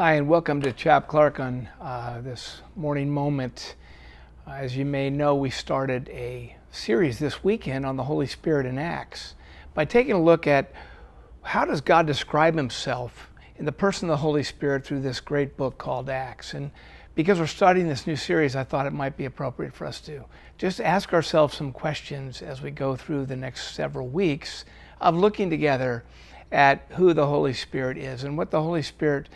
Hi, and welcome to Chap on this morning moment. As you may know, we started a series this weekend on the Holy Spirit in Acts by taking a look at how does God describe himself in the person of the Holy Spirit through this great book called Acts. And because we're starting this new series, I thought it might be appropriate for us to just ask ourselves some questions as we go through the next several weeks of looking together at who the Holy Spirit is and what the Holy Spirit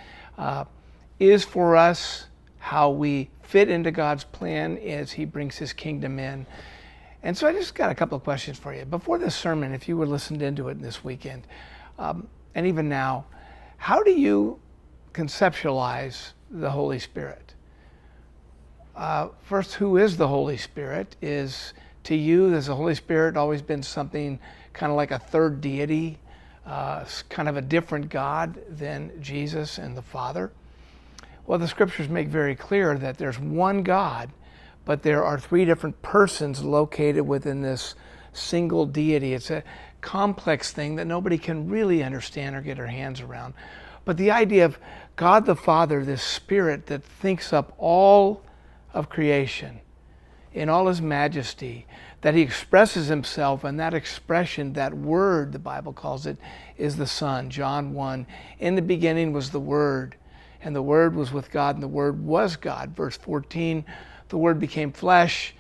is for us, how we fit into God's plan as he brings his kingdom in. And so I just got a couple of questions for you. Before this sermon, if you were listened into it this weekend, and even now, how do you conceptualize the Holy Spirit? First, who is the Holy Spirit? Is to you, has the Holy Spirit always been something kind of like a third deity? Kind of a different God than Jesus and the Father? Well, the scriptures make very clear that there's one God, but there are three different persons located within this single deity. It's a complex thing that nobody can really understand or get their hands around. But the idea of God the Father, this Spirit that thinks up all of creation in all his majesty, that he expresses himself, and that expression, that word, the Bible calls it, is the Son. John 1, in the beginning was the Word, and the Word was with God, and the Word was God. Verse 14, the Word became flesh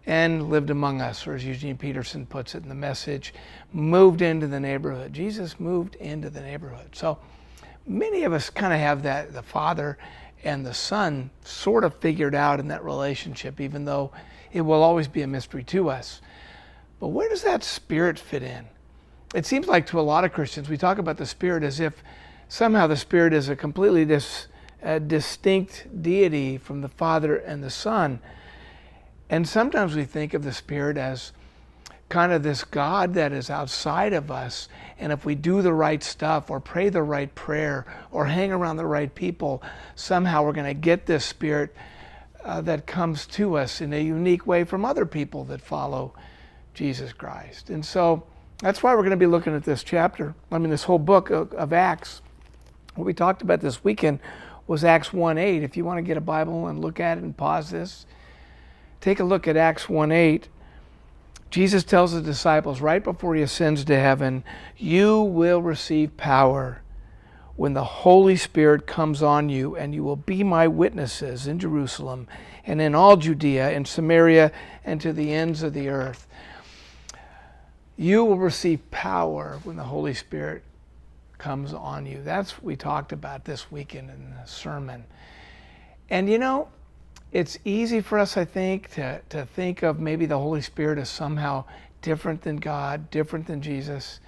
and lived among us, or as Eugene Peterson puts it in the Message, moved into the neighborhood. Jesus moved into the neighborhood. So many of us kind of have that, the Father and the Son sort of figured out in that relationship, even though it will always be a mystery to us. But where does that Spirit fit in? It seems like to a lot of Christians, we talk about the Spirit as if somehow the Spirit is a completely distinct deity from the Father and the Son. And sometimes we think of the Spirit as kind of this God that is outside of us, and if we do the right stuff or pray the right prayer or hang around the right people, somehow we're going to get this Spirit that comes to us in a unique way from other people that follow Jesus Christ. And so that's why we're going to be looking at this this whole book of Acts. What we talked about this weekend was Acts 1:8. If you want to get a Bible and look at it and pause this, take a look at Acts 1:8. Jesus tells the disciples right before he ascends to heaven, you will receive power when the Holy Spirit comes on you, and you will be my witnesses in Jerusalem and in all Judea and Samaria and to the ends of the earth. You will receive power when the Holy Spirit comes on you. That's what we talked about this weekend in the sermon. And you know, it's easy for us, I think, to think of maybe the Holy Spirit as somehow different than God, different than Jesus.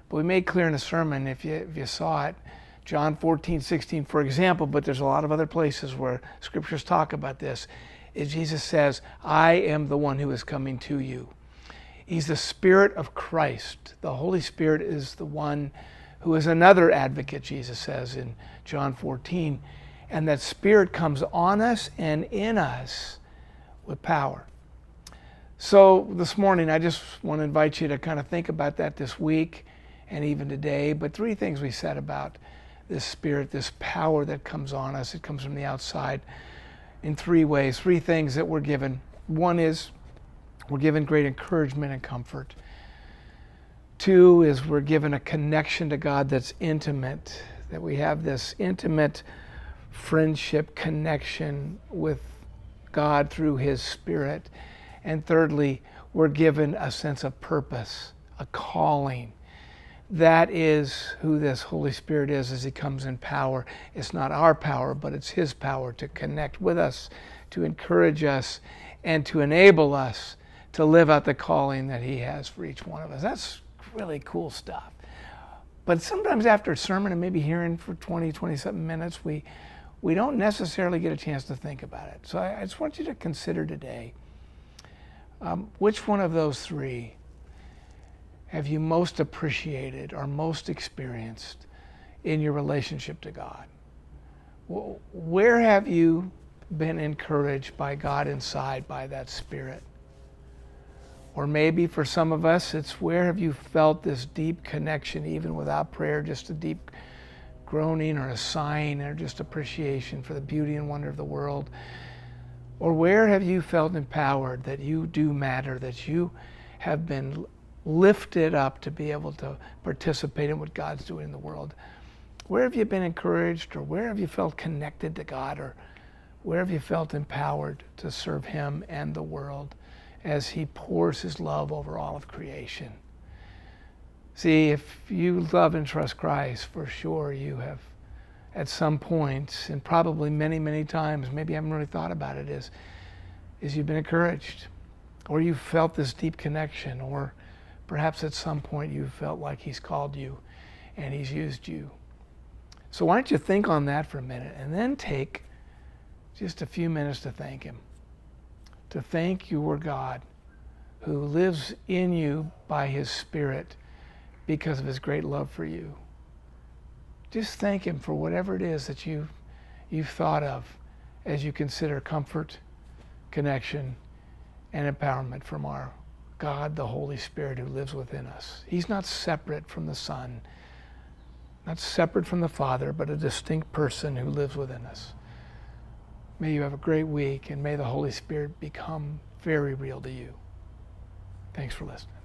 But we made clear in the sermon, if you saw it, John 14:16, for example, but there's a lot of other places where scriptures talk about this, is Jesus says, I am the one who is coming to you. He's the Spirit of Christ. The Holy Spirit is the one who is another advocate, Jesus says in John 14. And that Spirit comes on us and in us with power. So this morning, I just want to invite you to kind of think about that this week and even today. But three things we said about this Spirit, this power that comes on us. It comes from the outside in three ways. Three things that we're given. One is we're given great encouragement and comfort. Two is we're given a connection to God that's intimate, that we have this intimate friendship connection with God through his Spirit. And thirdly, we're given a sense of purpose, a calling. That is who this Holy Spirit is as he comes in power. It's not our power, but it's his power to connect with us, to encourage us, and to enable us to live out the calling that he has for each one of us. That's really cool stuff. But sometimes after a sermon and maybe hearing for 20-something minutes, we don't necessarily get a chance to think about it. So I just want you to consider today, which one of those three have you most appreciated or most experienced in your relationship to God? Where have you been encouraged by God inside, by that Spirit? Or maybe for some of us, it's where have you felt this deep connection, even without prayer, just a deep groaning or a sighing or just appreciation for the beauty and wonder of the world? Or where have you felt empowered that you do matter, that you have been lifted up to be able to participate in what God's doing in the world? Where have you been encouraged, or where have you felt connected to God, or where have you felt empowered to serve Him and the world as He pours His love over all of creation? See, if you love and trust Christ, for sure you have at some point, and probably many, many times, maybe you haven't really thought about it, is you've been encouraged, or you've felt this deep connection, or perhaps at some point you felt like He's called you and He's used you. So why don't you think on that for a minute, and then take just a few minutes to thank Him, to thank your God who lives in you by His Spirit because of His great love for you. Just thank Him for whatever it is that you've thought of as you consider comfort, connection, and empowerment from our God, the Holy Spirit, who lives within us. He's not separate from the Son, not separate from the Father, but a distinct person who lives within us. May you have a great week, and may the Holy Spirit become very real to you. Thanks for listening.